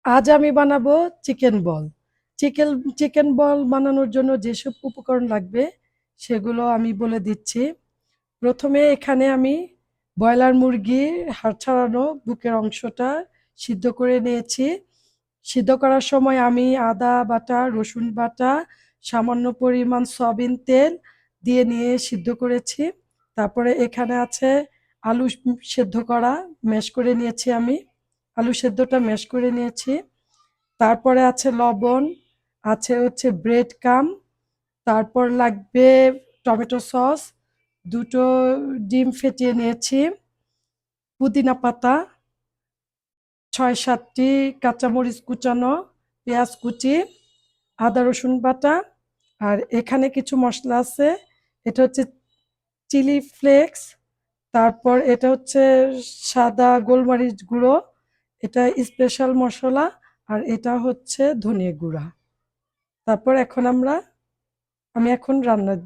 আজ আমি বানাবো চিকেন বল। চিকেন চিকেন বল বানানোর জন্য যেসব উপকরণ লাগবে সেগুলো আমি বলে দিচ্ছি। প্রথমে এখানে আমি ব্রয়লার মুরগি হাড় ছাড়ানো বুকের অংশটা সিদ্ধ করে নিয়েছি। সিদ্ধ করার সময় আমি আদা বাটা, রসুন বাটা, সামান্য পরিমাণ সয়াবিন তেল দিয়ে নিয়ে সিদ্ধ করেছি। তারপরে এখানে আছে আলু সেদ্ধ করা, ম্যাশ করে নিয়েছি আমি। আলু সেদ্ধটা ম্যাশ করে নিয়েছি। তারপরে আছে লবণ, আছে হচ্ছে ব্রেড কাম, তারপর লাগবে টমেটো সস, দুটো ডিম ফেটিয়ে নিয়েছি, পুদিনা পাতা, ৬-৭টি কাঁচামরিচ কুচানো, পেঁয়াজ কুচি, আদা রসুন বাটা। আর এখানে কিছু মশলা আছে। এটা হচ্ছে চিলি ফ্লেক্স, তারপর এটা হচ্ছে সাদা গোলমরিচ গুঁড়ো, এটা স্পেশাল মশলা, আর এটা হচ্ছে ধনিয়া গুঁড়া। তারপর আমি এখন রান্না